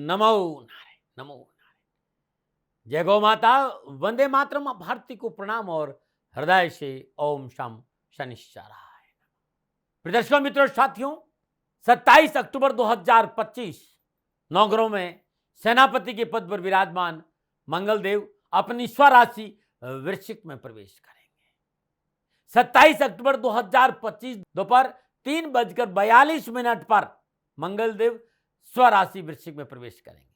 नमो नारायण, नमो नारायण। जय गौ माता, वंदे मातरम। भारती को प्रणाम और हृदय से ओम शम शनिश्चराय। प्रदर्शकों, मित्रों, साथियों, 27 अक्टूबर 2025 नवग्रहों में सेनापति के पद पर विराजमान मंगलदेव अपनी स्वराशि वृश्चिक में प्रवेश करेंगे। 27 अक्टूबर 2025 दोपहर 3:42 पर मंगलदेव स्वराशि वृश्चिक में प्रवेश करेंगे।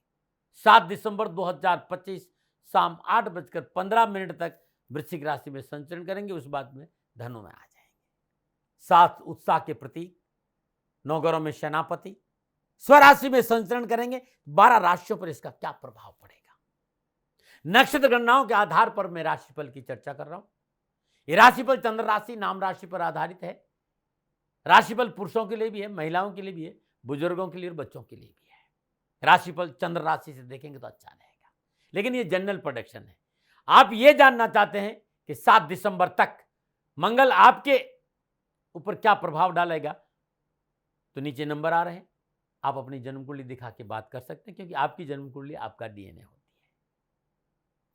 7 दिसंबर 2025 शाम 8:15 तक वृश्चिक राशि में संचरण करेंगे। उस बाद में धनु में आ जाएंगे। 7 उत्साह के प्रतीक नवग्रहों में सेनापति स्वराशि में संचरण करेंगे। 12 राशियों पर इसका क्या प्रभाव पड़ेगा, नक्षत्र गणनाओं के आधार पर मैं राशिफल की चर्चा कर रहा हूं। यह राशिफल चंद्र राशि नाम राशि पर आधारित है। राशिफल पुरुषों के लिए भी है, महिलाओं के लिए भी है, बुजुर्गों के लिए और बच्चों के लिए भी है। राशिफल चंद्र राशि से देखेंगे तो अच्छा रहेगा, लेकिन ये जनरल प्रेडिक्शन है। आप ये जानना चाहते हैं कि 7 दिसंबर तक मंगल आपके ऊपर क्या प्रभाव डालेगा, तो नीचे नंबर आ रहे हैं, आप अपनी जन्म कुंडली दिखा के बात कर सकते हैं, क्योंकि आपकी जन्म कुंडली आपका डीएनए होती है।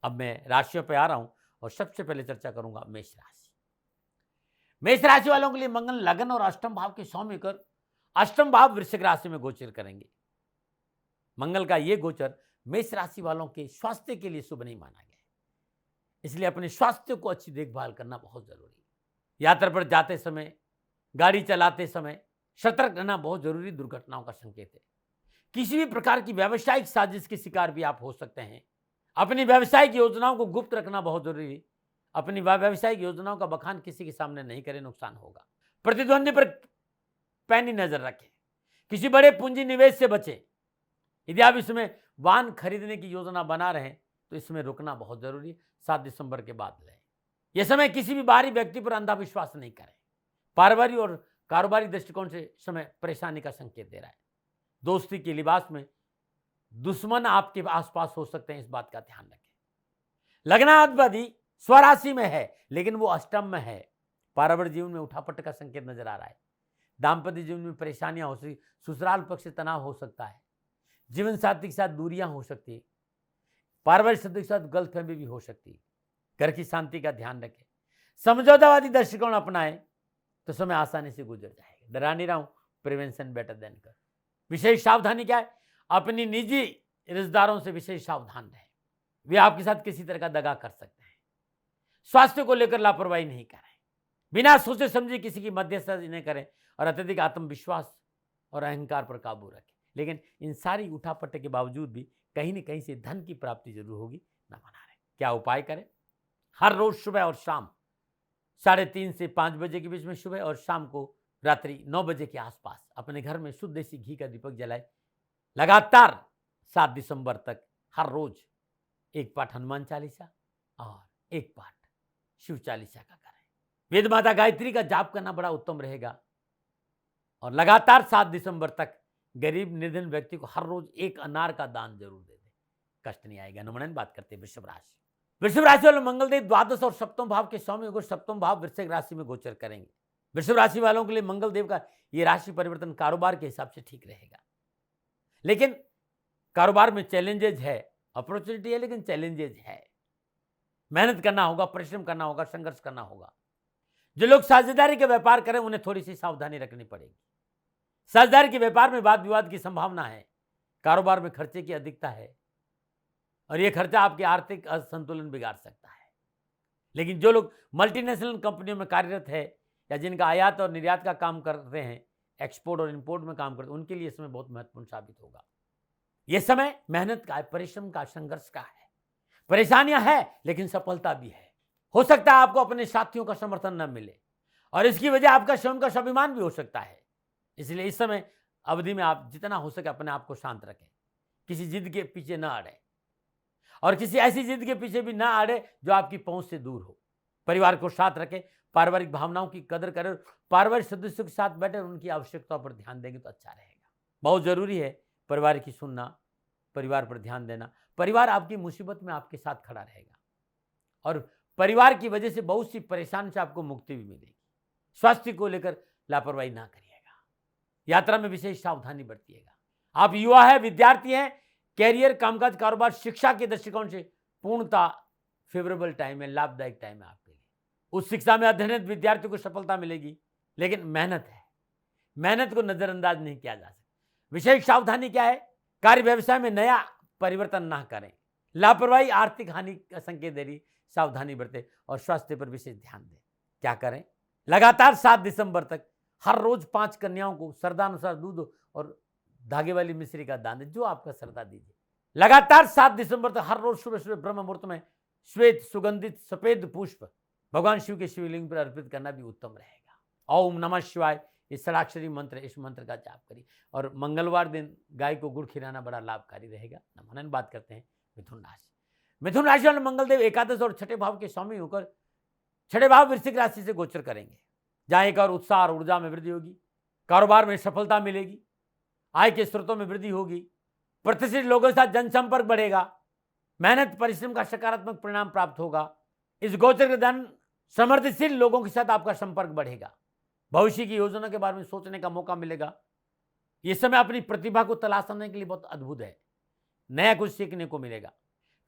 अब मैं राशियों पे आ रहा हूं और सबसे पहले चर्चा करूंगा मेष राशि। मेष राशि वालों के लिए मंगल लगन और अष्टम भाव के स्वामी होकर अष्टम भाव वृश्चिक राशि में गोचर करेंगे। मंगल का यह गोचर मेष राशि वालों के स्वास्थ्य के लिए शुभ नहीं माना गया, इसलिए अपने स्वास्थ्य को अच्छी देखभाल करना बहुत जरूरी है। यात्रा पर जाते समय, गाड़ी चलाते समय सतर्क रहना बहुत जरूरी, दुर्घटनाओं का संकेत है। किसी भी प्रकार की व्यावसायिक साजिश के शिकार भी आप हो सकते हैं। अपनी व्यावसायिक योजनाओं को गुप्त रखना बहुत जरूरी है। अपनी व्यावसायिक योजनाओं का बखान किसी के सामने नहीं करें, नुकसान होगा। प्रतिद्वंदी पर पैनी नजर रखें। किसी बड़े पूंजी निवेश से बचें। यदि आप इसमें वाहन खरीदने की योजना बना रहे हैं तो इसमें रुकना बहुत जरूरी है। 7 दिसंबर के बाद लें। यह समय किसी भी बाहरी व्यक्ति पर अंधविश्वास नहीं करें। पारिवारिक और कारोबारी दृष्टिकोण से समय परेशानी का संकेत दे रहा है। दोस्ती के लिबास में दुश्मन आपके आसपास हो सकते हैं, इस बात का ध्यान रखें। लग्नाधिपति स्वराशि में है, लेकिन वो अष्टम में है। पारिवारिक जीवन में उठापट का संकेत नजर आ रहा है। दाम्पत्य जीवन में परेशानियां हो सकती, ससुराल पक्ष से तनाव हो सकता है। जीवन साथी के साथ दूरियां हो सकती है। पारिवारिक सदस्य के साथ गलतफहमी भी हो सकती है। घर की शांति का ध्यान रखें। समझौतावादी दृष्टिकोण अपनाएं तो समय आसानी से गुजर जाएगा। डरा नहीं रहा हूं, प्रिवेंशन बेटर देन कर। विशेष सावधानी क्या है, अपनी निजी रिश्तेदारों से विशेष सावधान रहें। वे आपके साथ किसी तरह का दगा कर सकते हैं। स्वास्थ्य को लेकर लापरवाही नहीं करें। बिना सोचे समझे किसी की मध्यस्थता नहीं करें और अत्यधिक आत्मविश्वास और अहंकार पर काबू रखें। लेकिन इन सारी उठापट्टे के बावजूद भी कहीं न कहीं से धन की प्राप्ति जरूर होगी, ना मना रहे। क्या उपाय करें? हर रोज सुबह और शाम 3:30 से 5 बजे के बीच में सुबह और शाम को रात्रि 9 बजे के आसपास अपने घर में शुद्ध देसी घी का दीपक जलाए। लगातार 7 दिसंबर तक हर रोज एक पाठ हनुमान चालीसा और एक पाठ शिव चालीसा का करें। वेद माता गायत्री का जाप करना बड़ा उत्तम रहेगा। और लगातार 7 दिसंबर तक गरीब निर्धन व्यक्ति को हर रोज एक अनार का दान जरूर दे दे, कष्ट नहीं आएगा। नमन बात करते हैं वृषभ राशि। वृषभ राशि वाले मंगलदेव द्वादश और सप्तम भाव के स्वामी होकर सप्तम भाव वृश्चिक राशि में गोचर करेंगे। वृषभ राशि वालों के लिए मंगलदेव का यह राशि परिवर्तन कारोबार के हिसाब से ठीक रहेगा, लेकिन कारोबार में चैलेंजेज है। अपॉर्चुनिटी है लेकिन चैलेंजेज है। मेहनत करना होगा, परिश्रम करना होगा, संघर्ष करना होगा। जो लोग साझेदारी के व्यापार करें उन्हें थोड़ी सी सावधानी रखनी पड़ेगी। साझेदारी के व्यापार में वाद विवाद की संभावना है। कारोबार में खर्चे की अधिकता है और यह खर्चा आपके आर्थिक असंतुलन बिगाड़ सकता है। लेकिन जो लोग मल्टीनेशनल कंपनियों में कार्यरत है या जिनका आयात और निर्यात का काम कर रहे हैं, एक्सपोर्ट और इंपोर्ट में काम करते हैं, उनके लिए समय बहुत महत्वपूर्ण साबित होगा। यह समय मेहनत का है, परिश्रम का, संघर्ष का है। परेशानियां हैं लेकिन सफलता भी है। हो सकता है आपको अपने साथियों का समर्थन न मिले और इसकी वजह आपका स्वयं का स्वाभिमान भी हो सकता है। इसलिए इस समय अवधि में आप जितना हो सके अपने आप को शांत रखें। किसी जिद के पीछे न अड़े और किसी ऐसी जिद के पीछे भी ना अड़े जो आपकी पहुंच से दूर हो। परिवार को साथ रखें, पारिवारिक भावनाओं की कदर करें, पारिवारिक सदस्यों के साथ बैठे उनकी आवश्यकताओं पर ध्यान देंगे तो अच्छा रहेगा। बहुत जरूरी है परिवार की सुनना, परिवार पर ध्यान देना। परिवार आपकी मुसीबत में आपके साथ खड़ा रहेगा और परिवार की वजह से बहुत सी परेशानी से आपको मुक्ति भी मिलेगी। स्वास्थ्य को लेकर लापरवाही ना करिएगा। यात्रा में विशेष सावधानी बरतिएगा। आप युवा है, विद्यार्थी हैं कैरियर, कामकाज, कारोबार, शिक्षा के दृष्टिकोण से पूर्णतः फेवरेबल टाइम है, लाभदायक टाइम है आपके लिए। उस शिक्षा में अध्ययनरत विद्यार्थियों को सफलता मिलेगी, लेकिन मेहनत है, मेहनत को नजरअंदाज नहीं किया जा सकता। विशेष सावधानी क्या है? कार्य व्यवसाय में नया परिवर्तन ना करें। लापरवाही आर्थिक हानि का संकेत दे रही, सावधानी बरतें और स्वास्थ्य पर विशेष ध्यान दें। क्या करें? लगातार 7 दिसंबर तक हर रोज 5 कन्याओं को श्रद्धानुसार दूध और धागे वाली मिश्री का दान दें, जो आपका श्रद्धा दीजिए। लगातार 7 दिसंबर तक हर रोज सुबह सुबह ब्रह्म मुहूर्त में श्वेत सुगंधित सफेद पुष्प भगवान शिव के शिवलिंग पर अर्पित करना भी उत्तम रहेगा। ओम नमः शिवाय, इस षडाक्षरी मंत्र, इस मंत्र का जाप करिए। और मंगलवार दिन गाय को गुड़ खिलाना बड़ा लाभकारी रहेगा। नमन। बात करते हैं मिथुन राशि। मिथुन राशि वाले मंगलदेव एकादश और छठे भाव के स्वामी होकर छठे भाव वृश्चिक राशि से गोचर करेंगे, जहां एक और उत्साह और ऊर्जा में वृद्धि होगी, कारोबार में सफलता मिलेगी, आय के स्रोतों में वृद्धि होगी, प्रतिष्ठित लोगों के साथ जनसंपर्क बढ़ेगा, मेहनत परिश्रम का सकारात्मक परिणाम प्राप्त होगा। इस गोचर के दौरान समृद्धिशील लोगों के साथ आपका संपर्क बढ़ेगा, भविष्य की योजना के बारे में सोचने का मौका मिलेगा। यह समय अपनी प्रतिभा को तलाशने के लिए बहुत अद्भुत है, नया कुछ सीखने को मिलेगा।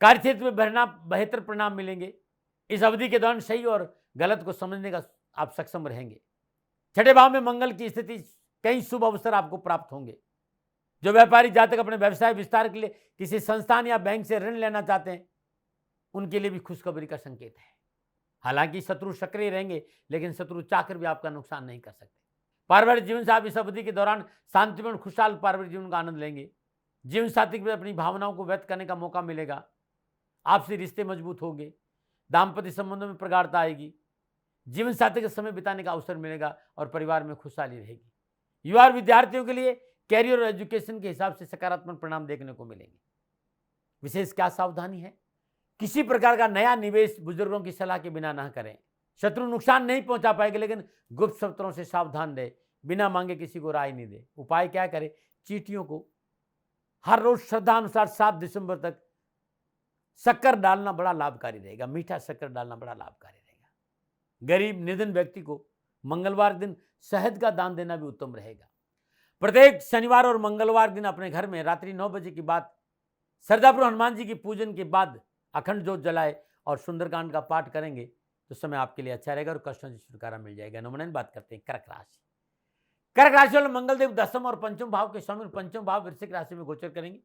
कार्यक्षेत्र में बेहतर परिणाम मिलेंगे। इस अवधि के दौरान सही और गलत को समझने का आप सक्षम रहेंगे। छठे भाव में मंगल की स्थिति, कई शुभ अवसर आपको प्राप्त होंगे। जो व्यापारी जातक अपने व्यवसाय विस्तार के लिए किसी संस्थान या बैंक से ऋण लेना चाहते हैं, उनके लिए भी खुशखबरी का संकेत है। हालांकि शत्रु सक्रिय रहेंगे, लेकिन शत्रु चाहकर भी आपका नुकसान नहीं कर सकते। पारिवारिक जीवन से आप इस अवधि के दौरान शांतिपूर्ण खुशहाल पारिवारिक जीवन का आनंद लेंगे। जीवन साथी के अपनी भावनाओं को व्यक्त करने का मौका मिलेगा। आपसे रिश्ते मजबूत होंगे, दाम्पत्य संबंधों में प्रगाढ़ता आएगी, जीवन साथी के समय बिताने का अवसर मिलेगा और परिवार में खुशहाली रहेगी। युवा और विद्यार्थियों के लिए कैरियर और एजुकेशन के हिसाब से सकारात्मक परिणाम देखने को मिलेंगे। विशेष क्या सावधानी है? किसी प्रकार का नया निवेश बुजुर्गों की सलाह के बिना ना करें। शत्रु नुकसान नहीं पहुंचा पाएंगे, लेकिन गुप्त शत्रुओं से सावधान रहे। बिना मांगे किसी को राय नहीं दे। उपाय क्या करें? चींटियों को हर रोज श्रद्धा अनुसार 7 दिसंबर तक शक्कर डालना बड़ा लाभकारी रहेगा, मीठा शक्कर डालना बड़ा लाभकारी रहेगा। गरीब निर्धन व्यक्ति को मंगलवार दिन शहद का दान देना भी उत्तम रहेगा। प्रत्येक शनिवार और मंगलवार दिन अपने घर में रात्रि 9 बजे के बाद श्रद्धापूर्वक हनुमान जी की पूजन के बाद अखंड ज्योत जलाए और सुंदरकांड का पाठ करेंगे तो समय आपके लिए अच्छा रहेगा और कष्टों से छुटकारा मिल जाएगा। नमन। बात करते हैं कर्क राशि। कर्क राशि वाले मंगलदेव दसम और पंचम भाव के स्वामी, पंचम भाव वृश्चिक राशि में गोचर करेंगे।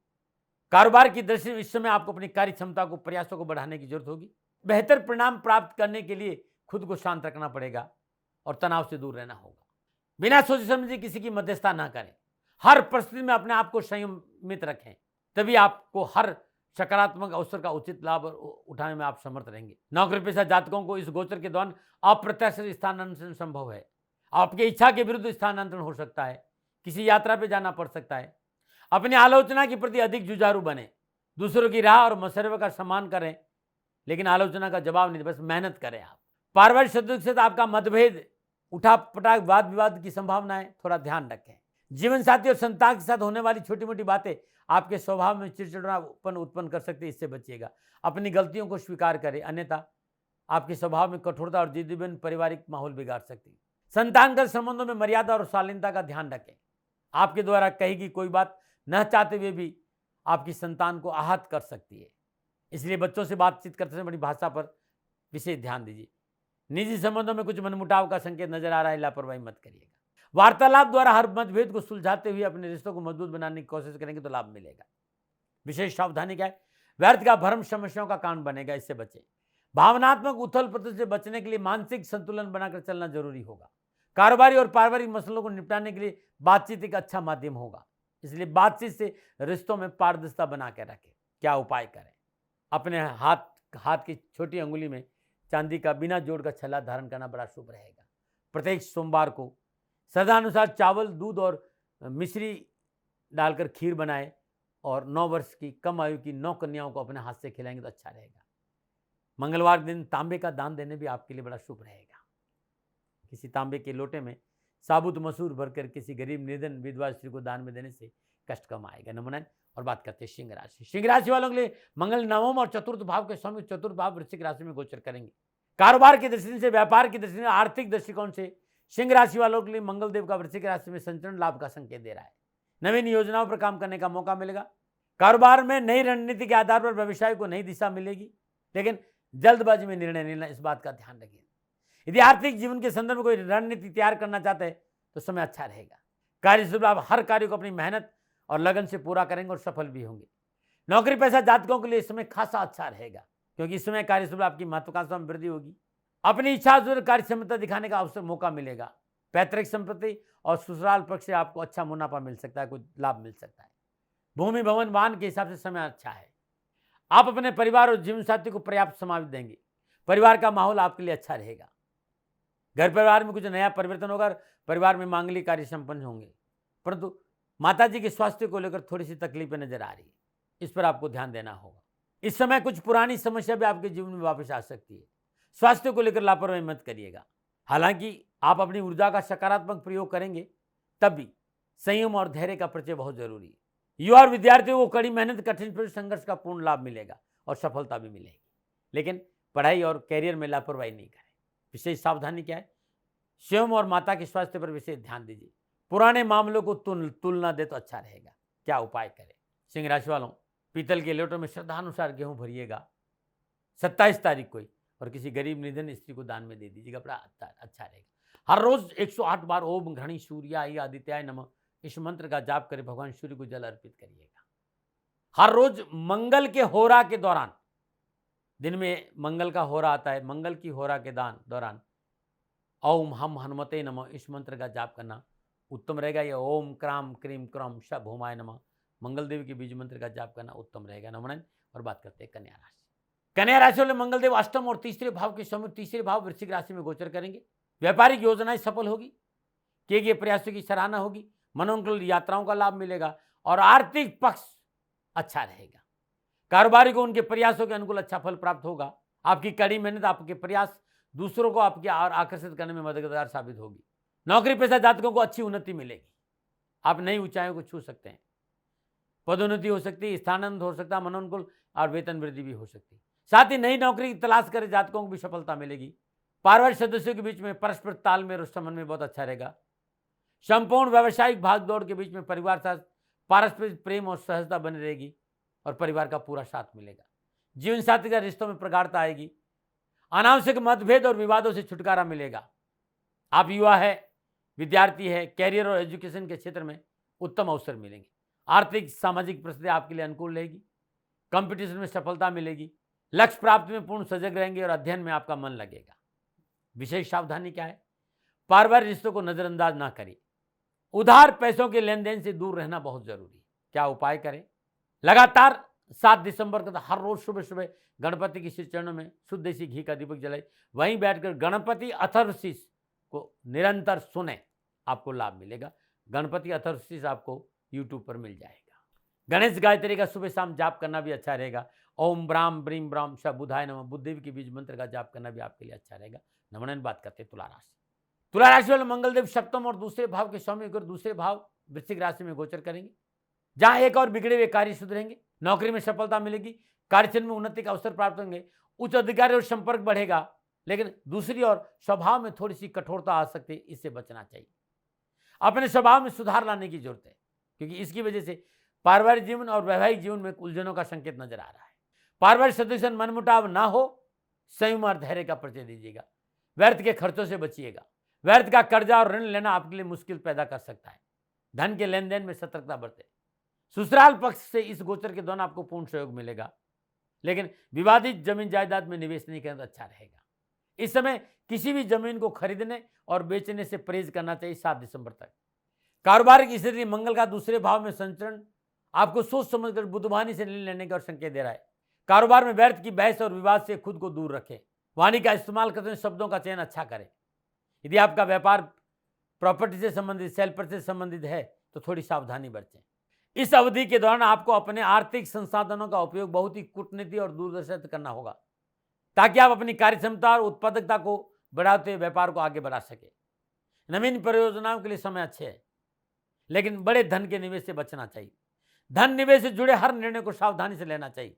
कारोबार की दृष्टि से इस समय आपको अपनी कार्य क्षमता को, प्रयासों को बढ़ाने की जरूरत होगी। बेहतर परिणाम प्राप्त करने के लिए खुद को शांत रखना पड़ेगा और तनाव से दूर रहना होगा। बिना सोचे समझे किसी की मध्यस्थता ना करें। हर परिस्थिति में अपने आप को संयमित रखें, तभी आपको हर सकारात्मक अवसर का उचित लाभ उठाने में आप समर्थ रहेंगे। नौकरी पेशा जातकों को इस गोचर के दौरान अप्रत्याशित स्थानांतरण संभव है। आपकी इच्छा के विरुद्ध स्थानांतरण हो सकता है, किसी यात्रा पे जाना पड़ सकता है। अपनी आलोचना के प्रति अधिक जुझारू बने, दूसरों की राह और मशवरे का सम्मान करें, लेकिन आलोचना का जवाब नहीं, बस मेहनत करें। आप पारिवारिक सदस्य के साथ आपका मतभेद, उठा पटाख, वाद विवाद की संभावना है, थोड़ा ध्यान रखें। जीवन साथी और संतान के साथ होने वाली छोटी मोटी बातें आपके स्वभाव में चिड़चिड़ापन उत्पन्न कर सकती है, इससे बचिएगा। अपनी गलतियों को स्वीकार करें, अन्यथा आपके स्वभाव में कठोरता और जिद्दीपन पारिवारिक माहौल बिगाड़ सकती है। संतानगत संबंधों में मर्यादा और शालीनता का ध्यान रखें। आपके द्वारा कही गई कोई बात न चाहते हुए भी आपकी संतान को आहत कर सकती है, इसलिए बच्चों से बातचीत करते समय अपनी भाषा पर विशेष ध्यान दीजिए। निजी संबंधों में कुछ मनमुटाव का संकेत नजर आ रहा है, लापरवाही मत करिएगा। वार्तालाप द्वारा हर मतभेद को सुलझाते हुए अपने रिश्तों को मजबूत बनाने की कोशिश करेंगे तो लाभ मिलेगा। विशेष सावधानी क्या है? व्यर्थ का भ्रम समस्याओं का कारण बनेगा, इससे बचें। भावनात्मक उथल पुथल से बचने के लिए मानसिक संतुलन बनाकर चलना जरूरी होगा। कारोबारी और पारिवारिक मसलों को निपटाने के लिए बातचीत एक अच्छा माध्यम होगा, इसलिए बातचीत से रिश्तों में पारदर्शिता बना के रखें। क्या उपाय करें? अपने हाथ की छोटी अंगुली में चांदी का बिना जोड़ का छल्ला धारण करना बड़ा शुभ रहेगा। प्रत्येक सोमवार को श्रद्धानुसार चावल, दूध और मिश्री डालकर खीर बनाएं और 9 वर्ष की कम आयु की 9 कन्याओं को अपने हाथ से खिलाएंगे तो अच्छा रहेगा। मंगलवार दिन तांबे का दान देने भी आपके लिए बड़ा शुभ रहेगा। किसी तांबे के लोटे में साबुत मसूर भरकर किसी गरीब निर्धन विधवा स्त्री को दान में देने से कष्ट कम आएगा। नमन। और बात करते हैं सिंह राशि। सिंह राशि वालों के लिए मंगल नवम और चतुर्थ भाव के स्वामी चतुर्थ भाव वृश्चिक राशि में गोचर करेंगे। कारोबार की दृष्टि से, व्यापार की दृष्टि से, आर्थिक दृष्टिकोण से सिंह राशि वालों के लिए मंगल देव का वृश्चिक राशि में संचरण लाभ का संकेत दे रहा है। नवीन योजनाओं पर काम करने का मौका मिलेगा। कारोबार में नई रणनीति के आधार पर व्यवसाय को नई दिशा मिलेगी, लेकिन जल्दबाजी में निर्णय लेना, इस बात का ध्यान रखिए। यदि आर्थिक जीवन के संदर्भ में कोई रणनीति तैयार करना चाहते हैं तो समय अच्छा रहेगा। कार्यस्थल आप हर कार्य को अपनी मेहनत और लगन से पूरा करेंगे और सफल भी होंगे। नौकरी पेशा जातकों के लिए इस समय खासा अच्छा रहेगा, क्योंकि इस समय कार्यस्थल आपकी महत्वाकांक्षा में वृद्धि होगी। अपनी इच्छा से कार्य क्षमता दिखाने का अवसर मौका मिलेगा। पैतृक संपत्ति और ससुराल पक्ष से आपको अच्छा मुनाफा मिल सकता है, कुछ लाभ मिल सकता है। भूमि भवन वाहन के हिसाब से समय अच्छा है। आप अपने परिवार और जीवन साथी को पर्याप्त समय देंगे। परिवार का माहौल आपके लिए अच्छा रहेगा। घर परिवार में कुछ नया परिवर्तन होगा, परिवार में मांगलिक कार्य संपन्न होंगे, परंतु माताजी के स्वास्थ्य को लेकर थोड़ी सी तकलीफें नजर आ रही है, इस पर आपको ध्यान देना होगा। इस समय कुछ पुरानी समस्या भी आपके जीवन में वापस आ सकती है। स्वास्थ्य को लेकर लापरवाही मत करिएगा। हालांकि आप अपनी ऊर्जा का सकारात्मक प्रयोग करेंगे, तब भी संयम और धैर्य का परिचय बहुत जरूरी है। युवा और विद्यार्थियों को कड़ी मेहनत, कठिन संघर्ष का पूर्ण लाभ मिलेगा और सफलता भी मिलेगी, लेकिन पढ़ाई और कैरियर में लापरवाही नहीं करें। विशेष सावधानी क्या है? स्वयं और माता के स्वास्थ्य पर विशेष ध्यान दीजिए। पुराने मामलों को तुलना दे तो अच्छा रहेगा। क्या उपाय करें? सिंह राशि वालों, पीतल के लोटों में श्रद्धानुसार गेहूं भरिएगा 27 तारीख को ही, और किसी गरीब निधन स्त्री को दान में दे दीजिएगा, बड़ा अच्छा रहेगा। हर रोज 108 बार ओम घृणी सूर्याय आदित्याय नमः इस मंत्र का जाप करें। भगवान सूर्य को जल अर्पित करिएगा। हर रोज मंगल के होरा के दौरान, दिन में मंगल का होरा आता है, मंगल की होरा के दौरान ओम हम हनुमते नमः इस मंत्र का जाप करना उत्तम रहेगा। या ओम क्राम क्रीम क्रम श भूमाय नमः मंगल देव के बीज मंत्र का जाप करना उत्तम रहेगा। नमन। और बात करते हैं कन्या राशि। कन्या राशि वाले मंगल देव अष्टम और तीसरे भाव के समय, तीसरे भाव वृश्चिक राशि में गोचर करेंगे। व्यापारिक योजनाएं सफल होगी, किए गए प्रयासों की सराहना होगी, मनोनुकूल यात्राओं का लाभ मिलेगा और आर्थिक पक्ष अच्छा रहेगा। कारोबारी को उनके प्रयासों के अनुकूल अच्छा फल प्राप्त होगा। आपकी कड़ी मेहनत, आपके प्रयास दूसरों को आपके आकर्षित करने में मददगार साबित होगी। नौकरी पेशा जातकों को अच्छी उन्नति मिलेगी। आप नई ऊंचाइयों को छू सकते हैं। पदोन्नति हो सकती है, स्थानांतरण हो सकता है, मनोनुकूल और वेतन वृद्धि भी हो सकती है। साथ ही नई नौकरी की तलाश करे जातकों को भी सफलता मिलेगी। पारिवारिक सदस्यों के बीच में परस्पर तालमेल और समन्वय बहुत अच्छा रहेगा। संपूर्ण व्यावसायिक भागदौड़ के बीच में परिवार साथ पारस्परिक प्रेम और सहजता बनी रहेगी और परिवार का पूरा साथ मिलेगा। जीवन साथी का रिश्तों में प्रगाढ़ता आएगी। अनावश्यक मतभेद और विवादों से छुटकारा मिलेगा। आप युवा है, विद्यार्थी है, कैरियर और एजुकेशन के क्षेत्र में उत्तम अवसर मिलेंगे। आर्थिक सामाजिक परिस्थिति आपके लिए अनुकूल रहेगी। कंपटीशन में सफलता मिलेगी। लक्ष्य प्राप्ति में पूर्ण सजग रहेंगे और अध्ययन में आपका मन लगेगा। विशेष सावधानी क्या है? पारिवारिक रिश्तों को नजरअंदाज ना करें। उधार पैसों के लेन देन से दूर रहना बहुत जरूरी है। क्या उपाय करें? लगातार 7 दिसंबर को हर रोज सुबह सुबह गणपति के श्री चरणों में शुद्ध देसी घी का दीपक जलाए, वहीं बैठकर गणपति अथर्वशीष को निरंतर सुने, आपको लाभ मिलेगा। गणपति अथर्वशीष आपको यूट्यूब पर मिल जाएगा। गणेश गायत्री का सुबह शाम जाप करना भी अच्छा रहेगा। ओम ब्राम ब्रीम ब्राम श बुधाय नमः बुद्धदेव के बीज मंत्र का जाप करना भी आपके लिए अच्छा रहेगा। नमन। बात करते हैं तुला राशि। तुला राशि वाले मंगलदेव सप्तम और दूसरे भाव के स्वामी होकर दूसरे भाव वृश्चिक राशि में गोचर करेंगे, जहां एक और बिगड़े हुए कार्य सुधरेंगे। नौकरी में सफलता मिलेगी। कार्यक्षेत्र में उन्नति का अवसर प्राप्त होंगे। उच्च अधिकारी और संपर्क बढ़ेगा, लेकिन दूसरी ओर स्वभाव में थोड़ी सी कठोरता आ सकती है, इससे बचना चाहिए। अपने स्वभाव में सुधार लाने की जरूरत है, क्योंकि इसकी वजह से पारिवारिक जीवन और वैवाहिक जीवन में उलझनों का संकेत नजर आ रहा है। पारिवारिक सदस्य मनमुटाव ना हो, संयम और धैर्य का परिचय दीजिएगा। व्यर्थ के खर्चों से बचिएगा। व्यर्थ का कर्जा और ऋण लेना आपके लिए मुश्किल पैदा कर सकता है। धन के लेन देन में सतर्कता बरतें। ससुराल पक्ष से इस गोचर के दौरान आपको पूर्ण सहयोग मिलेगा, लेकिन विवादित जमीन जायदाद में निवेश नहीं करना अच्छा रहेगा। इस समय किसी भी जमीन को खरीदने और बेचने से परहेज करना चाहिए 7 दिसंबर तक। कारोबार की स्थिति मंगल का दूसरे भाव में संचरण आपको सोच समझकर बुद्धिमानी से निर्णय लेने का संकेत दे रहा है। कारोबार में व्यर्थ की बहस और विवाद से खुद को दूर रखें। वाणी का इस्तेमाल करते हुए शब्दों का चयन अच्छा करें। यदि आपका व्यापार प्रॉपर्टी से संबंधित, सेल पर से संबंधित है तो थोड़ी सावधानी बरतें। इस अवधि के दौरान आपको अपने आर्थिक संसाधनों का उपयोग बहुत ही कूटनीति और दूरदर्शी से करना होगा, ताकि आप अपनी कार्यक्षमता और उत्पादकता को बढ़ाते हुए व्यापार को आगे बढ़ा सके। नवीन परियोजनाओं के लिए समय अच्छे है, लेकिन बड़े धन के निवेश से बचना चाहिए। धन निवेश से जुड़े हर निर्णय को सावधानी से लेना चाहिए।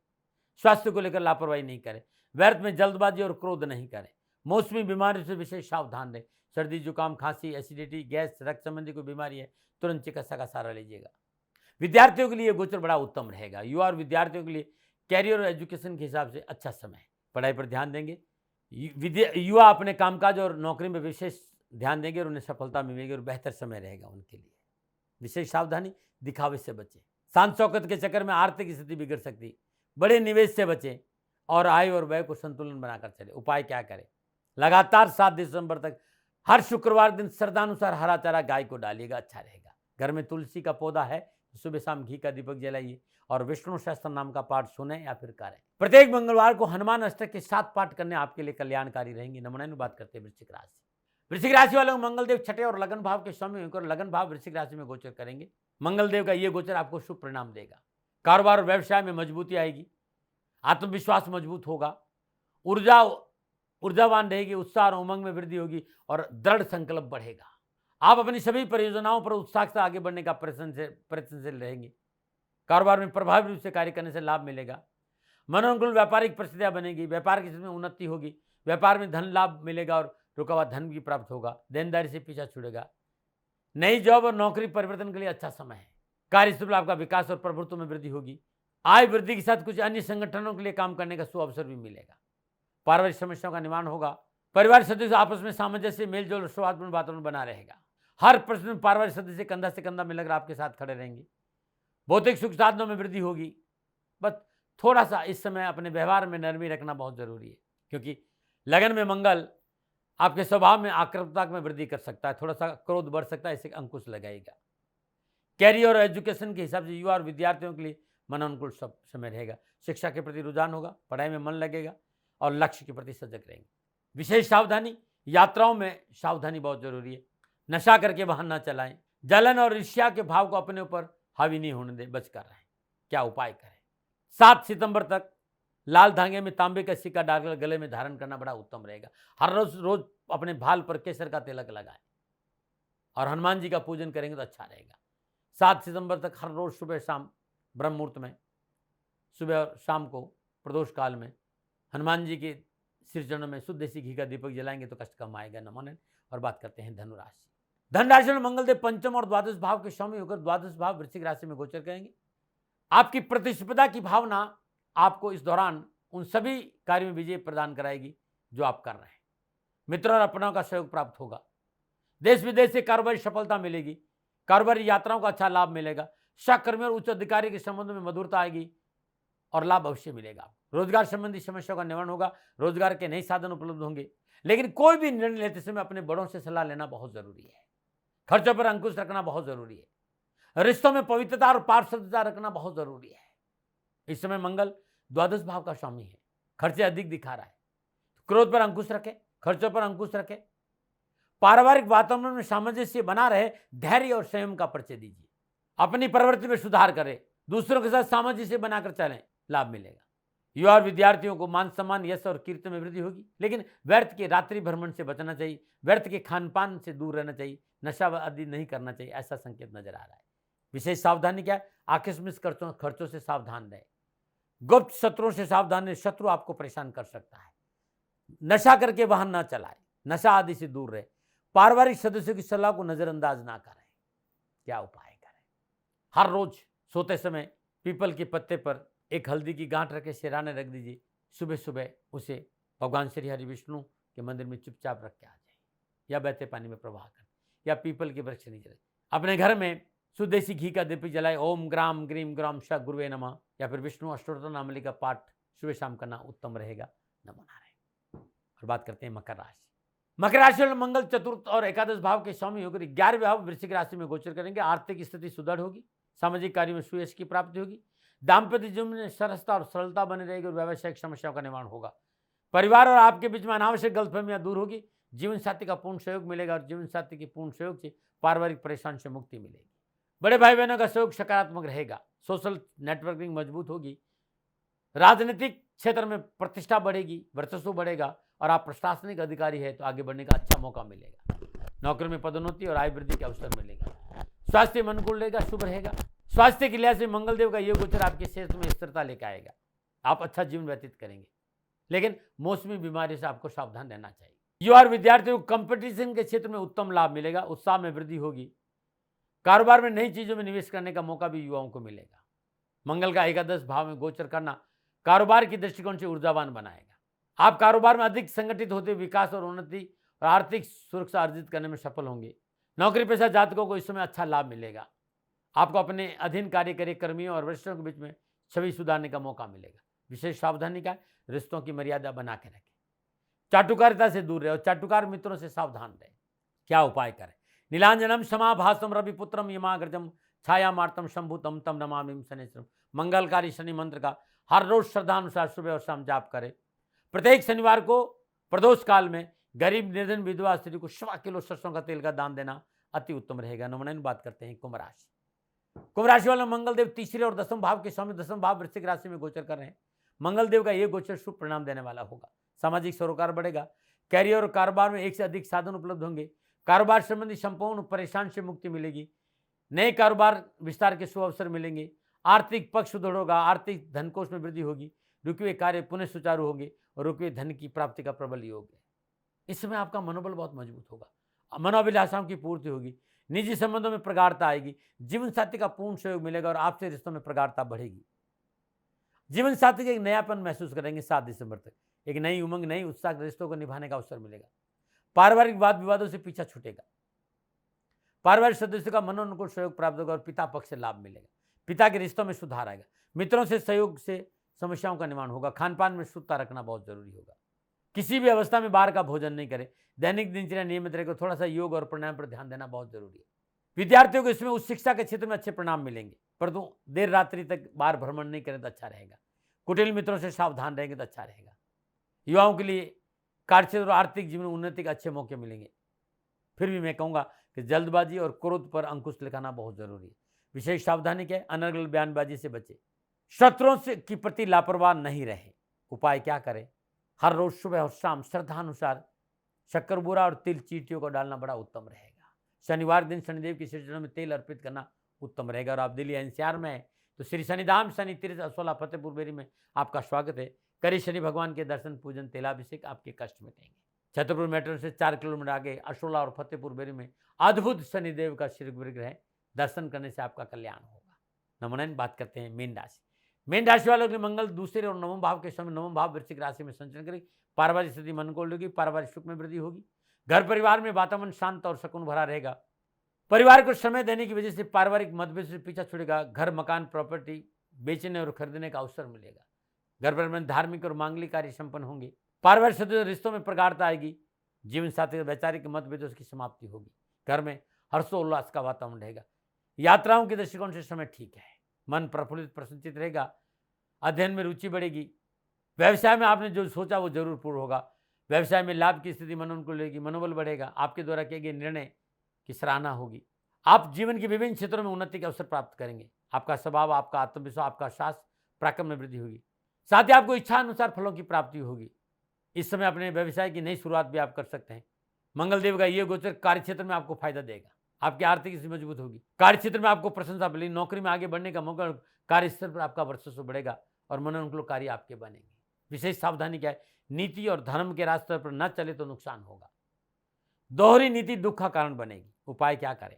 स्वास्थ्य को लेकर लापरवाही नहीं करें। व्यर्थ में जल्दबाजी और क्रोध नहीं करें। मौसमी बीमारी से विशेष सावधान रहें। सर्दी, जुकाम, खांसी, एसिडिटी, गैस, रक्त संबंधी कोई बीमारी है, तुरंत चिकित्सा का सहारा लीजिएगा। विद्यार्थियों के लिए गोचर बड़ा उत्तम रहेगा। युवा और विद्यार्थियों के लिए कैरियर और एजुकेशन के हिसाब से अच्छा समय है, पढ़ाई पर ध्यान देंगे। युवा अपने कामकाज और नौकरी में विशेष ध्यान देंगे और उन्हें सफलता मिलेगी और बेहतर समय रहेगा उनके लिए। विशेष सावधानी, दिखावे से बचें। शान शौकत के चक्कर में आर्थिक स्थिति बिगड़ सकती, बड़े निवेश से बचें और आय और व्यय को संतुलन बनाकर चले। उपाय क्या करें? लगातार 7 दिसंबर तक हर शुक्रवार दिन श्रद्धानुसार हरा चारा गाय को डालिएगा, अच्छा रहेगा। घर में तुलसी का पौधा है, सुबह शाम घी का दीपक जलाइए और विष्णु सहस्त्र नाम का पाठ सुने या फिर करें। प्रत्येक मंगलवार को हनुमान अष्टक के 7 पाठ करने आपके लिए कल्याणकारी रहेंगे। नमूना बात करते हैं वृश्चिक राशि। वृश्चिक राशि वालों को मंगलदेव छठे और लगन भाव के स्वामी होकर लगन भाव वृश्चिक राशि में गोचर करेंगे। मंगलदेव का यह गोचर आपको शुभ परिणाम देगा। कारोबार और व्यवसाय में मजबूती आएगी, आत्मविश्वास मजबूत होगा, ऊर्जावान रहेगी, उत्साह और उमंग में वृद्धि होगी और दृढ़ संकल्प बढ़ेगा। आप अपनी सभी परियोजनाओं पर उत्साह से आगे बढ़ने का प्रयत्नशील रहेंगे। कारोबार में प्रभावी रूप से कार्य करने से लाभ मिलेगा। मनोनुकूल व्यापारिक परिस्थितियां बनेगी, व्यापार की स्थिति में उन्नति होगी, व्यापार में धन लाभ मिलेगा और रुका हुआ धन भी प्राप्त होगा। देनदारी से पीछा छूटेगा। नई जॉब और नौकरी परिवर्तन के लिए अच्छा समय है। कार्यस्थल आपका विकास और प्रभुत्व में वृद्धि होगी। आय वृद्धि के साथ कुछ अन्य संगठनों के लिए काम करने का शुभ अवसर भी मिलेगा। पारिवारिक समस्याओं का निवारण होगा। परिवार सदस्य आपस में सामंजस्य, मेलजोल और सौहार्दपूर्ण वातावरण बना रहेगा। हर प्रश्न में पारिवारिक सदस्य कंधा से कंधा मिलकर आपके साथ खड़े रहेंगे। भौतिक सुख साधनों में वृद्धि होगी। बस थोड़ा सा इस समय अपने व्यवहार में नरमी रखना बहुत जरूरी है, क्योंकि लगन में मंगल आपके स्वभाव में आक्रामकता में वृद्धि कर सकता है। थोड़ा सा क्रोध बढ़ सकता है, इसे अंकुश लगाएगा। कैरियर और एजुकेशन के हिसाब से युवा और विद्यार्थियों के लिए मनोनुकूल सब समय रहेगा। शिक्षा के प्रति रुझान होगा, पढ़ाई में मन लगेगा और लक्ष्य के प्रति सजग रहेंगे। विशेष सावधानी, यात्राओं में सावधानी बहुत जरूरी है। नशा करके वाहन न चलाएं। जलन और ईर्ष्या के भाव को अपने ऊपर हावी नहीं होने दें, बचकर रहें। क्या उपाय करें? 7 सितंबर तक लाल धागे में तांबे का सिक्का डालकर गले में धारण करना बड़ा उत्तम रहेगा। हर रोज अपने भाल पर केसर का तिलक लगाएं और हनुमान जी का पूजन करेंगे तो अच्छा रहेगा। 7 सितंबर तक हर रोज सुबह शाम ब्रह्म मुहूर्त में, सुबह और शाम को प्रदोष काल में हनुमान जी के सिर चरणों में शुद्ध देसी घी का दीपक जलाएंगे तो कष्ट कम आएगा। नमन। और बात करते हैं धनुराशि। धनराशि में मंगलदेव पंचम और द्वादश भाव के स्वामी होकर द्वादश भाव वृश्चिक राशि में गोचर करेंगे। आपकी प्रतिस्पर्धा की भावना आपको इस दौरान उन सभी कार्यों में विजय प्रदान कराएगी जो आप कर रहे हैं। मित्रों और अपनों का सहयोग प्राप्त होगा। देश विदेश से कारोबारी सफलता मिलेगी। कारोबारी यात्राओं का अच्छा लाभ मिलेगा। सहकर्मी और उच्च अधिकारी के संबंध में मधुरता आएगी और लाभ अवश्य मिलेगा। रोजगार संबंधी समस्याओं का निवारण होगा। रोजगार के नए साधन उपलब्ध होंगे। लेकिन कोई भी निर्णय लेते समय अपने बड़ों से सलाह लेना बहुत जरूरी है। खर्चों पर अंकुश रखना बहुत जरूरी है। रिश्तों में पवित्रता और पारदर्शिता रखना बहुत जरूरी है। इस समय मंगल द्वादश भाव का स्वामी है, खर्चे अधिक दिखा रहा है। क्रोध पर अंकुश रखे, खर्चों पर अंकुश रखे। पारिवारिक वातावरण में सामंजस्य बना रहे, धैर्य और संयम का परिचय दीजिए। अपनी प्रवृत्ति में सुधार करें, दूसरों के साथ सामंजस्य बनाकर चलें, लाभ मिलेगा। युवा और विद्यार्थियों को मान सम्मान, यश और कीर्ति में वृद्धि होगी। लेकिन व्यर्थ के रात्रि भ्रमण से बचना चाहिए। व्यर्थ के खान पान से दूर रहना चाहिए। नशा आदि नहीं करना चाहिए, ऐसा संकेत नजर आ रहा है। विशेष सावधानी क्या है? आकस्मिक खर्चों से सावधान रहे। गुप्त शत्रुओं से सावधान रहे, शत्रु आपको परेशान कर सकता है। नशा करके वाहन ना चलाए, नशा आदि से दूर रहे। पारिवारिक सदस्यों की सलाह को नजरअंदाज ना करें। क्या उपाय करें? हर रोज सोते समय पीपल के पत्ते पर एक हल्दी की गांठ रखे सिरहाने रख दीजिए। सुबह सुबह उसे भगवान श्री हरि विष्णु के मंदिर में चुपचाप रख के आ जाए, या बहते पानी में प्रवाह करें, या पीपल के वृक्ष नीचे रखें। अपने घर में शुद्ध देसी घी का दीपक जलाए। ओम ग्राम ग्रीम ग्राम श गुरुवे नमः या फिर विष्णु अष्टोत्तर नामावली का पाठ सुबह शाम करना उत्तम रहेगा। नमो नारायण। और बात करते हैं मकर राशि। मकर राशि में मंगल चतुर्थ और एकादश भाव के स्वामी होकर 11वें भाव वृश्चिक राशि में गोचर करेंगे। आर्थिक स्थिति सुदृढ़ होगी। सामाजिक कार्यों में सुयश की प्राप्ति होगी। दाम्पत्य जीवन में सरसता और सरलता बनी रहेगी और व्यावसायिक समस्याओं का निवारण होगा। परिवार और आपके बीच में अनावश्यक गलतफहमियां दूर होगी। जीवन साथी का पूर्ण सहयोग मिलेगा और जीवन साथी के पूर्ण सहयोग से पारिवारिक परेशानी से मुक्ति मिलेगी। बड़े भाई बहनों का सहयोग सकारात्मक रहेगा। सोशल नेटवर्किंग मजबूत होगी। राजनीतिक क्षेत्र में प्रतिष्ठा बढ़ेगी, वर्चस्व बढ़ेगा और आप प्रशासनिक अधिकारी है तो आगे बढ़ने का अच्छा मौका मिलेगा। नौकरी में पदोन्नति और आय वृद्धि का अवसर मिलेगा। स्वास्थ्य में अनुकूल रहेगा, शुभ रहेगा। स्वास्थ्य के लिहाज से मंगलदेव का योग गोचर आपके सेहत में स्थिरता लेकर आएगा। आप अच्छा जीवन व्यतीत करेंगे, लेकिन मौसमी बीमारी से आपको सावधान रहना चाहिए। युवा और विद्यार्थियों को कंपटीशन के क्षेत्र में उत्तम लाभ मिलेगा। उत्साह में वृद्धि होगी। कारोबार में नई चीजों में निवेश करने का मौका भी युवाओं को मिलेगा। मंगल का एकादश भाव में गोचर करना कारोबार की दृष्टिकोण से ऊर्जावान बनाएगा। आप कारोबार में अधिक संगठित होते विकास और उन्नति और आर्थिक सुरक्षा अर्जित करने में सफल होंगे। नौकरी पेशा जातकों को इस समय अच्छा लाभ मिलेगा। आपको अपने अधीन कार्य करे कर्मियों और वरिष्ठों के बीच में छवि सुधारने का मौका मिलेगा। विशेष सावधानी का रिश्तों की मर्यादा बना के रखें। चाटुकारिता से दूर रहे और चाटुकार मित्रों से सावधान रहे। क्या उपाय करें? नीलांजनम समाभासम रविपुत्रम यमाग्रजम छाया मार्तम शंभुतम तम नमामि शनिश्चरम। मंगलकारी शनि मंत्र का हर रोज श्रद्धानुसार सुबह और शाम जाप करें। प्रत्येक शनिवार को प्रदोष काल में गरीब निर्धन विधवा स्त्री को 1.25 किलो सरसों का तेल का दान देना अति उत्तम रहेगा। नमन बात करते हैं कुंभ राशि। कुंभ राशि वाले मंगलदेव तीसरे और दसम भाव के स्वामी दसम भाव वृश्चिक राशि में गोचर कर रहे हैं। मंगलदेव का यह गोचर शुभ परिणाम देने वाला होगा। सामाजिक सरोकार बढ़ेगा। कैरियर और कारोबार में एक से अधिक साधन उपलब्ध होंगे। कारोबार संबंधी संपूर्ण परेशान से मुक्ति मिलेगी। नए कारोबार विस्तार के शुभ अवसर मिलेंगे। आर्थिक पक्ष सुदृढ़ होगा। आर्थिक धनकोष में वृद्धि होगी। रुके हुए कार्य पुनः सुचारू होंगे और रुके हुए धन की प्राप्ति का प्रबल योग है। इस समय आपका मनोबल बहुत मजबूत होगा। मनोभिलाषाओं की पूर्ति होगी। निजी संबंधों में प्रगाढ़ता आएगी। जीवन साथी का पूर्ण सहयोग मिलेगा और आपसे रिश्तों में प्रगाढ़ता बढ़ेगी। जीवन साथी के एक नयापन महसूस करेंगे। 7 दिसंबर तक एक नई उमंग नई उत्साह रिश्तों को निभाने का अवसर मिलेगा। पारिवारिक वाद विवादों से पीछा छूटेगा। पारिवारिक सदस्यों का मनोनुकूल सहयोग प्राप्त होगा और पिता पक्ष से लाभ मिलेगा। पिता के रिश्तों में सुधार आएगा। मित्रों से सहयोग से समस्याओं का निवारण होगा। खान पान में शुद्धता रखना बहुत जरूरी होगा। किसी भी अवस्था में बाहर का भोजन नहीं करें। दैनिक दिनचर्या नियमित रहेगा। थोड़ा सा योग और प्राणायाम पर ध्यान देना बहुत जरूरी है। विद्यार्थियों को इसमें उच्च शिक्षा के क्षेत्र में अच्छे परिणाम मिलेंगे, परंतु देर रात्रि तक बाहर भ्रमण नहीं करें तो अच्छा रहेगा। कुटिल मित्रों से सावधान रहेंगे तो अच्छा रहेगा। युवाओं के लिए कार्यक्षेत्र और आर्थिक जीवन में उन्नति के अच्छे मौके मिलेंगे। फिर भी मैं कहूँगा कि जल्दबाजी और क्रोध पर अंकुश लगाना बहुत जरूरी है। विशेष सावधानी के अनर्गल बयानबाजी से बचे। शत्रुओं से के प्रति लापरवाह नहीं रहे। उपाय क्या करें? हर रोज सुबह और शाम श्रद्धानुसार शक्कर बूरा और तिल चींटियों को डालना बड़ा उत्तम रहेगा। शनिवार दिन शनिदेव की श्री में तेल अर्पित करना उत्तम रहेगा। और आप दिल्ली एनसीआर में हैं तो श्री शनिधाम शनि तीर्थ असोला फतेहपुर बेरी में आपका स्वागत है। करी शनि भगवान के दर्शन पूजन तेलाभिषेक आपके कष्ट मिटेंगे। छतरपुर मेट्रो से 4 किलोमीटर आगे असोला और फतेहपुर बेरी में अद्भुत शनिदेव का श्री विग्रह है। दर्शन करने से आपका कल्याण होगा। नमन बात करते हैं मीन राशि। मीन राशि वालों के लिए मंगल दूसरे और नवम भाव के समय नवम भाव वृश्चिक राशि में संचरण करेगी। पारिवारिक स्थिति अनुकूल होगी। पारिवारिक सुख में वृद्धि होगी। घर परिवार में वातावरण शांत और सुकून भरा रहेगा। परिवार को समय देने की वजह से पारिवारिक मतभेद से पीछा छूटेगा। घर मकान प्रॉपर्टी बेचने और खरीदने का अवसर मिलेगा। घर पर में धार्मिक और मांगलिक कार्य संपन्न होंगे। पारिवारिक सदस्य रिश्तों में प्रगाढ़ता आएगी। जीवन साथी वैचारिक मतभेदों की समाप्ति होगी। घर में हर्षोल्लास का वातावरण रहेगा। यात्राओं के दृष्टिकोण से समय ठीक है। मन प्रफुल्लित प्रसन्नचित रहेगा। अध्ययन में रुचि बढ़ेगी। व्यवसाय में आपने जो सोचा वो जरूर पूर्ण होगा। व्यवसाय में लाभ की स्थिति मनोनुकूल रहेगी। मनोबल बढ़ेगा। आपके द्वारा किए गए निर्णय की सराहना होगी। आप जीवन के विभिन्न क्षेत्रों में उन्नति के अवसर प्राप्त करेंगे। आपका स्वभाव, आपका आत्मविश्वास, आपका साहस पराक्रम में वृद्धि होगी। साथ ही आपको इच्छा अनुसार फलों की प्राप्ति होगी। इस समय अपने व्यवसाय की नई शुरुआत भी आप कर सकते हैं। मंगलदेव का यह गोचर कार्य क्षेत्र में आपको फायदा देगा। आपकी आर्थिक स्थिति मजबूत होगी। कार्य क्षेत्र में आपको प्रशंसा मिलेगी। नौकरी में आगे बढ़ने का मौका, कार्यस्थल पर आपका वर्चस्व बढ़ेगा और मनोनुकूल कार्य आपके बनेंगे। विशेष सावधानी क्या है? नीति और धर्म के रास्ते पर न चले तो नुकसान होगा। दोहरी नीति दुख का कारण बनेगी। उपाय क्या करें?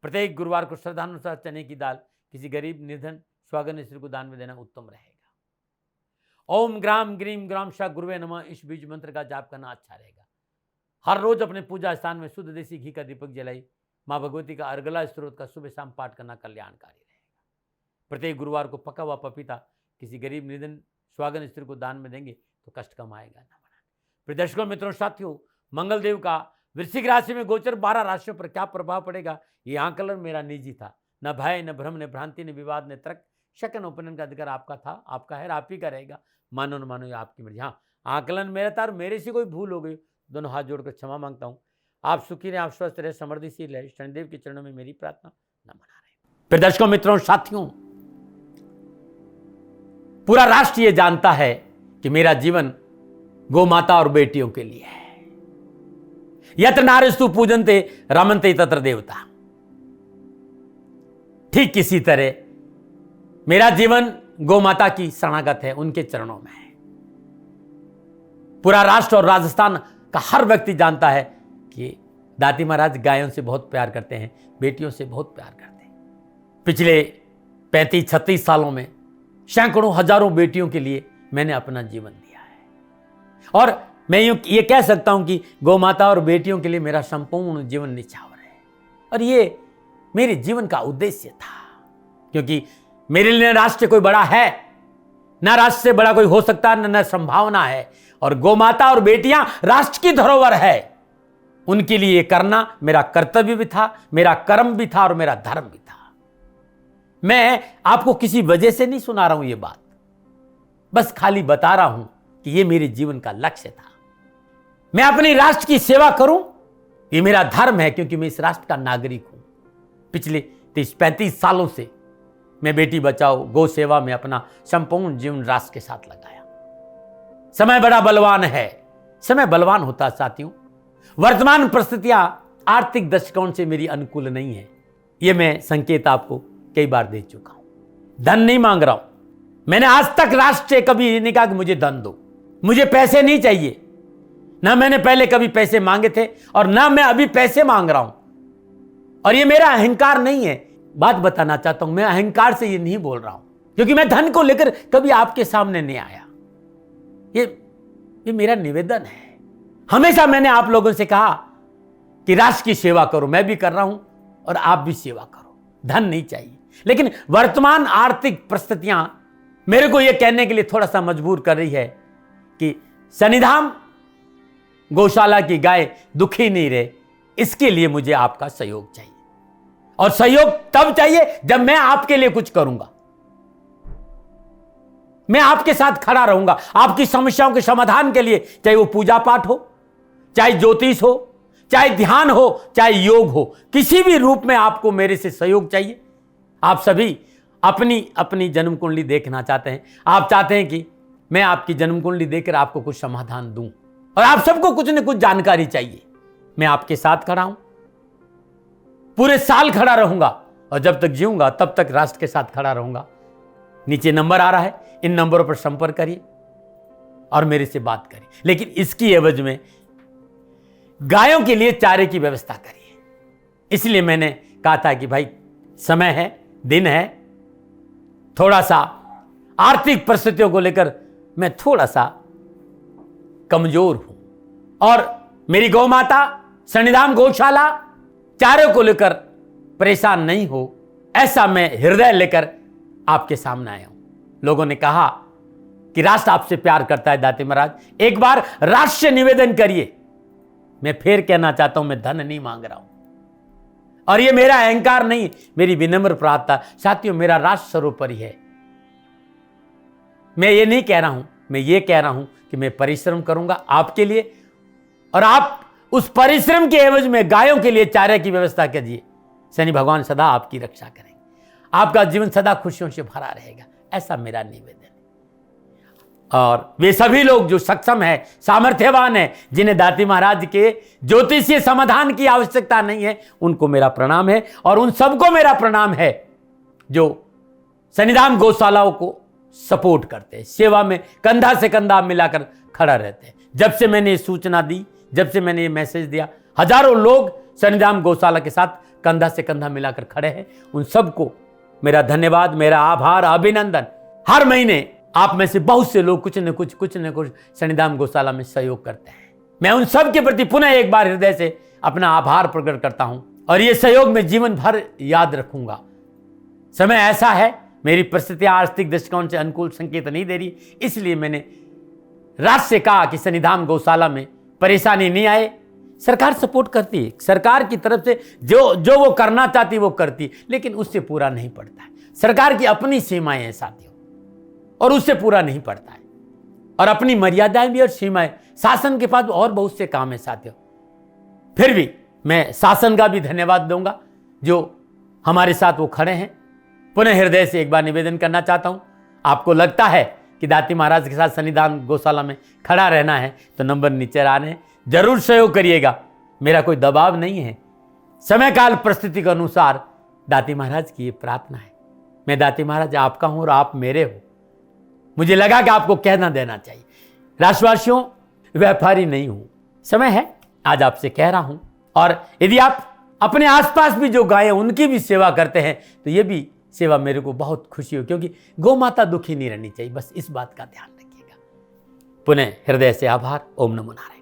प्रत्येक गुरुवार को श्रद्धानुसार चने की दाल किसी गरीब निर्धन स्वागन स्त्री को दान में देना उत्तम रहेगा। ओम ग्राम ग्रीम ग्राम शाह गुरुवे नमः इस बीज मंत्र का जाप करना अच्छा रहेगा। हर रोज अपने पूजा स्थान में शुद्ध देसी घी का दीपक जलाई माँ भगवती का अर्गला स्त्रोत का सुबह शाम पाठ करना कल्याणकारी रहेगा। प्रत्येक गुरुवार को पका हुआ पपीता किसी गरीब निर्धन स्वागन स्त्री को दान में देंगे तो कष्ट कम आएगा। प्रिय दर्शकों मित्रों साथियों, मंगलदेव का वृश्चिक राशि में गोचर 12 राशियों पर क्या प्रभाव पड़ेगा ये आंकलन मेरा निजी था। न भय, न भ्रम, न भ्रांति, न विवाद, न तर्क, शक, न उपनयन का अधिकार आपका था, आपका है, आप ही का रहेगा। मानो न मानो ये आपकी मर्जी। हाँ, आंकलन मेरा था और मेरे से कोई भूल हो गई, दोनों हाथ जोड़कर क्षमा मांगता हूँ। आप सुखी रहे, आप स्वस्थ रहे, समृद्धिशील रहे, शनिदेव के चरणों में मेरी प्रार्थना। न मना रहे। प्रिय दर्शकों मित्रों साथियों, पूरा राष्ट्र ये जानता है कि मेरा जीवन गौ माता और बेटियों के लिए है। यत्र नारीस्तु पूजन्ते रमन्ते तत्र देवता। ठीक किसी तरह मेरा जीवन गौ माता की शरणागत है, उनके चरणों में है। पूरा राष्ट्र और राजस्थान का हर व्यक्ति जानता है कि दाती महाराज गायों से बहुत प्यार करते हैं, बेटियों से बहुत प्यार करते हैं। पिछले 35-36 सालों में सैकड़ों हजारों बेटियों के लिए मैंने अपना जीवन दिया है और मैं ये कह सकता हूं कि गौ माता और बेटियों के लिए मेरा संपूर्ण जीवन निछावर है और ये मेरे जीवन का उद्देश्य था, क्योंकि मेरे लिए राष्ट्र कोई बड़ा है ना, राष्ट्र से बड़ा कोई हो सकता है न संभावना है, और गौ माता और बेटियां राष्ट्र की धरोहर है। उनके लिए करना मेरा कर्तव्य भी था, मेरा कर्म भी था और मेरा धर्म भी था। मैं आपको किसी वजह से नहीं सुना रहा हूं ये बात, बस खाली बता रहा हूं कि ये मेरे जीवन का लक्ष्य था। मैं अपने राष्ट्र की सेवा करूं, ये मेरा धर्म है, क्योंकि मैं इस राष्ट्र का नागरिक हूं। पिछले 30-35 सालों से मैं बेटी बचाओ गौ सेवा में अपना संपूर्ण जीवन राष्ट्र के साथ लगाया। समय बड़ा बलवान है, समय बलवान होता साथियों। वर्तमान परिस्थितियां आर्थिक दृष्टिकोण से मेरी अनुकूल नहीं है, यह मैं संकेत आपको कई बार दे चुका हूं। धन नहीं मांग रहा हूं, मैंने आज तक राष्ट्र से कभी ये नहीं कहा कि मुझे धन दो, मुझे पैसे नहीं चाहिए। ना मैंने पहले कभी पैसे मांगे थे और ना मैं अभी पैसे मांग रहा हूं, और ये मेरा अहंकार नहीं है। बात बताना चाहता हूं, मैं अहंकार से ये नहीं बोल रहा हूं, क्योंकि मैं धन को लेकर कभी आपके सामने नहीं आया। ये मेरा निवेदन है। हमेशा मैंने आप लोगों से कहा कि राष्ट्र की सेवा करो, मैं भी कर रहा हूं और आप भी सेवा करो। धन नहीं चाहिए, लेकिन वर्तमान आर्थिक परिस्थितियां मेरे को यह कहने के लिए थोड़ा सा मजबूर कर रही है कि सन्निधाम गौशाला की गाय दुखी नहीं रहे, इसके लिए मुझे आपका सहयोग चाहिए, और सहयोग तब चाहिए जब मैं आपके लिए कुछ करूंगा। मैं आपके साथ खड़ा रहूंगा आपकी समस्याओं के समाधान के लिए, चाहे वो पूजा पाठ हो, चाहे ज्योतिष हो, चाहे ध्यान हो, चाहे योग हो, किसी भी रूप में आपको मेरे से सहयोग चाहिए। आप सभी अपनी अपनी जन्म कुंडली देखना चाहते हैं, आप चाहते हैं कि मैं आपकी जन्म कुंडली देखकर आपको कुछ समाधान दूं, और आप सबको कुछ न कुछ जानकारी चाहिए। मैं आपके साथ खड़ा हूं, पूरे साल खड़ा रहूंगा, और जब तक जीऊंगा तब तक राष्ट्र के साथ खड़ा रहूंगा। नीचे नंबर आ रहा है, इन नंबरों पर संपर्क करिए और मेरे से बात करिए, लेकिन इसकी एवज में गायों के लिए चारे की व्यवस्था करिए। इसलिए मैंने कहा था कि भाई समय है, दिन है, थोड़ा सा आर्थिक परिस्थितियों को लेकर मैं थोड़ा सा कमजोर हूं, और मेरी गौ माता सन्निधाम गौशाला चारे को लेकर परेशान नहीं हो, ऐसा मैं हृदय लेकर आपके सामने आया हूं। लोगों ने कहा कि राष्ट्र आपसे प्यार करता है दाती महाराज, एक बार राष्ट्र से निवेदन करिए। मैं फिर कहना चाहता हूं, मैं धन नहीं मांग रहा हूं, और यह मेरा अहंकार नहीं, मेरी विनम्र प्रार्थना। साथियों, मेरा राष्ट्र सर्वोपरि है। मैं ये नहीं कह रहा हूं, मैं ये कह रहा हूं कि मैं परिश्रम करूंगा आपके लिए, और आप उस परिश्रम के एवज में गायों के लिए चारे की व्यवस्था कीजिए। शनि भगवान सदा आपकी रक्षा करेंगे, आपका जीवन सदा खुशियों से भरा रहेगा, ऐसा मेरा निवेदन है। और वे सभी लोग जो सक्षम है, सामर्थ्यवान है, जिन्हें दाती महाराज के ज्योतिषीय समाधान की आवश्यकता नहीं है, उनको मेरा प्रणाम है। और उन सबको मेरा प्रणाम है जो सन्निधाम गौशालाओं को सपोर्ट करते हैं, सेवा में कंधा से कंधा मिलाकर खड़ा रहते हैं। जब से मैंने ये सूचना दी, जब से मैंने ये मैसेज दिया, हजारों लोग सन्निधाम गौशाला के साथ कंधा से कंधा मिलाकर खड़े हैं। उन सबको मेरा धन्यवाद, मेरा आभार, अभिनंदन। हर महीने आप में से बहुत से लोग कुछ न कुछ सन्निधाम गौशाला में सहयोग करते हैं। मैं उन सब के प्रति पुनः एक बार हृदय से अपना आभार प्रकट करता हूं, और ये सहयोग मैं जीवन भर याद रखूंगा। समय ऐसा है, मेरी परिस्थितियां आर्थिक दृष्टिकोण से अनुकूल संकेत नहीं दे रही, इसलिए मैंने राष्ट्र से कहा कि सन्निधाम गौशाला में परेशानी नहीं आए। सरकार सपोर्ट करती है, सरकार की तरफ से जो वो करना चाहती वो करती, लेकिन उससे पूरा नहीं पड़ता है। सरकार की अपनी सीमाएं हैं साथियों, और उससे पूरा नहीं पड़ता है, और अपनी मर्यादाएं भी और सीमाएं। शासन के पास और बहुत से काम है साथियों। फिर भी मैं शासन का भी धन्यवाद दूंगा जो हमारे साथ वो खड़े हैं। पुनः हृदय से एक बार निवेदन करना चाहता हूं, आपको लगता है कि दाती महाराज के साथ सन्निधान गौशाला में खड़ा रहना है तो नंबर नीचे आ रहे हैं, जरूर सहयोग करिएगा। मेरा कोई दबाव नहीं है, समय काल परिस्थिति के अनुसार दाती महाराज की ये प्रार्थना है। मैं दाती महाराज आपका हूं और आप मेरे हो, मुझे लगा कि आपको कहना देना चाहिए। राष्ट्रवासियों, व्यापारी नहीं हूं, समय है आज आपसे कह रहा हूं, और यदि आप अपने आसपास भी जो गायें उनकी भी सेवा करते हैं तो ये भी सेवा मेरे को बहुत खुशी हो, क्योंकि गौ माता दुखी नहीं रहनी चाहिए। बस इस बात का ध्यान रखिएगा। पुनः हृदय से आभार। ओम नमो नारायण।